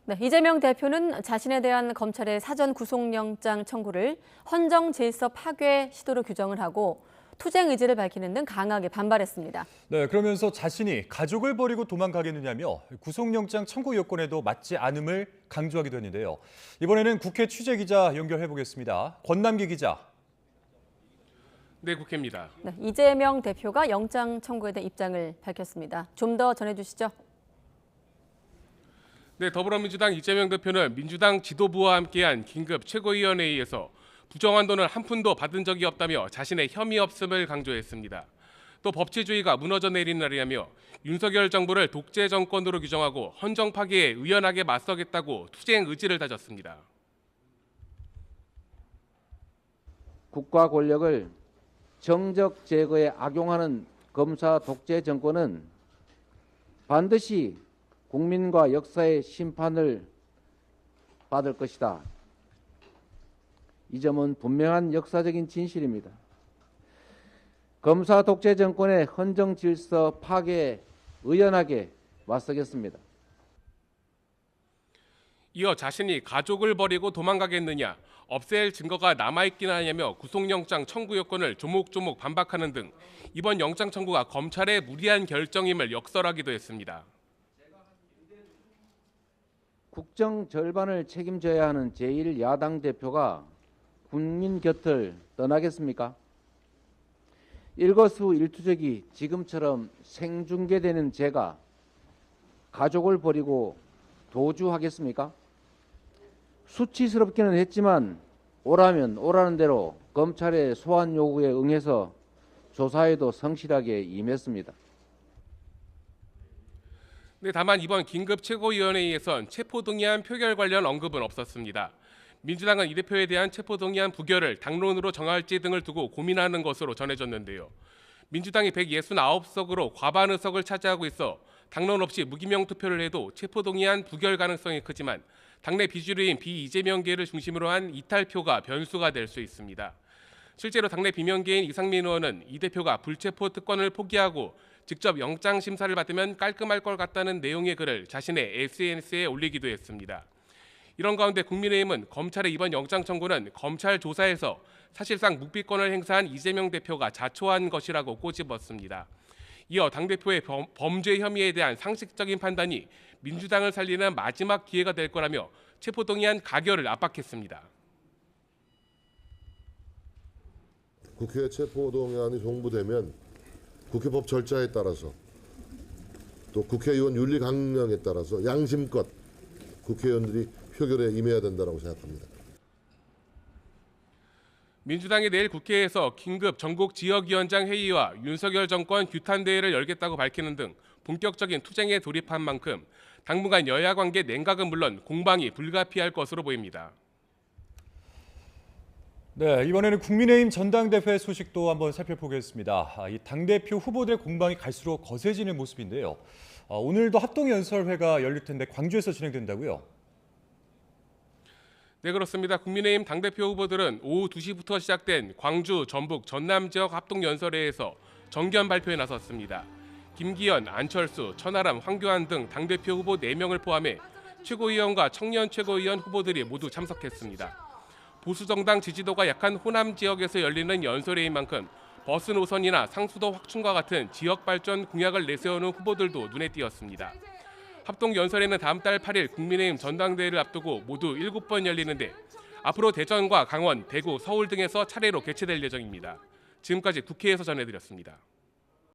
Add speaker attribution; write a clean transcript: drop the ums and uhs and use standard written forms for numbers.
Speaker 1: 네, 이재명 대표는 자신에 대한 검찰의 사전 구속영장 청구를 헌정질서 파괴 시도로 규정을 하고 투쟁 의지를 밝히는 등 강하게 반발했습니다.
Speaker 2: 네, 그러면서 자신이 가족을 버리고 도망가겠느냐며 구속영장 청구 요건에도 맞지 않음을 강조하기도 했는데요. 이번에는 국회 취재기자 연결해 보겠습니다. 권남기 기자.
Speaker 3: 네, 국회입니다.
Speaker 1: 네, 이재명 대표가 영장 청구에 대한 입장을 밝혔습니다. 좀 더 전해주시죠.
Speaker 3: 네, 더불어민주당 이재명 대표는 민주당 지도부와 함께한 긴급 최고위원회의에서 부정한 돈을 한 푼도 받은 적이 없다며 자신의 혐의 없음을 강조했습니다. 또 법치주의가 무너져 내린 날이라며 윤석열 정부를 독재 정권으로 규정하고 헌정 파괴에 의연하게 맞서겠다고 투쟁 의지를 다졌습니다.
Speaker 4: 국가 권력을 정적 제거에 악용하는 검사 독재 정권은 반드시 국민과 역사의 심판을 받을 것이다. 이 점은 분명한 역사적인 진실입니다. 검사 독재 정권의 헌정 질서 파괴에 의연하게 맞서겠습니다.
Speaker 3: 이어 자신이 가족을 버리고 도망가겠느냐, 없앨 증거가 남아있긴 하냐며 구속영장 청구 요건을 조목조목 반박하는 등 이번 영장 청구가 검찰의 무리한 결정임을 역설하기도 했습니다.
Speaker 4: 국정 절반을 책임져야 하는 제1야당 대표가 국민 곁을 떠나겠습니까? 일거수일투족이 지금처럼 생중계되는 제가 가족을 버리고 도주하겠습니까? 수치스럽기는 했지만 오라면 오라는 대로 검찰의 소환 요구에 응해서 조사에도 성실하게 임했습니다.
Speaker 3: 네, 다만 이번 긴급 최고위원회의에선 체포동의안 표결 관련 언급은 없었습니다. 민주당은 이 대표에 대한 체포동의안 부결을 당론으로 정할지 등을 두고 고민하는 것으로 전해졌는데요. 민주당이 169석으로 과반 의석을 차지하고 있어 당론 없이 무기명 투표를 해도 체포동의안 부결 가능성이 크지만 당내 비주류인 비이재명계를 중심으로 한 이탈표가 변수가 될 수 있습니다. 실제로 당내 비명계인 이상민 의원은 이 대표가 불체포 특권을 포기하고 직접 영장 심사를 받으면 깔끔할 것 같다는 내용의 글을 자신의 SNS에 올리기도 했습니다. 이런 가운데 국민의힘은 검찰의 이번 영장 청구는 검찰 조사에서 사실상 묵비권을 행사한 이재명 대표가 자초한 것이라고 꼬집었습니다. 이어 당대표의 범죄 혐의에 대한 상식적인 판단이 민주당을 살리는 마지막 기회가 될 거라며 체포동의안 가결을 압박했습니다.
Speaker 5: 국회 체포동의안이 송부되면 국회법 절차에 따라서 또 국회의원 윤리 강령에 따라서 양심껏 국회의원들이 표결에 임해야 된다고 생각합니다.
Speaker 3: 민주당이 내일 국회에서 긴급 전국 지역위원장 회의와 윤석열 정권 규탄 대회를 열겠다고 밝히는 등 본격적인 투쟁에 돌입한 만큼 당분간 여야 관계 냉각은 물론 공방이 불가피할 것으로 보입니다.
Speaker 2: 네, 이번에는 국민의힘 전당대회 소식도 한번 살펴보겠습니다. 이 당대표 후보들의 공방이 갈수록 거세지는 모습인데요. 오늘도 합동연설회가 열릴 텐데 광주에서 진행된다고요?
Speaker 3: 네, 그렇습니다. 국민의힘 당대표 후보들은 오후 2시부터 시작된 광주, 전북, 전남 지역 합동연설회에서 정견 발표에 나섰습니다. 김기현, 안철수, 천하람, 황교안 등 당대표 후보 4명을 포함해 최고위원과 청년 최고위원 후보들이 모두 참석했습니다. 보수정당 지지도가 약한 호남 지역에서 열리는 연설회인 만큼 버스 노선이나 상수도 확충과 같은 지역 발전 공약을 내세우는 후보들도 눈에 띄었습니다. 합동연설회는 다음 달 8일 국민의힘 전당대회를 앞두고 모두 7번 열리는데 앞으로 대전과 강원, 대구, 서울 등에서 차례로 개최될 예정입니다. 지금까지 국회에서 전해드렸습니다.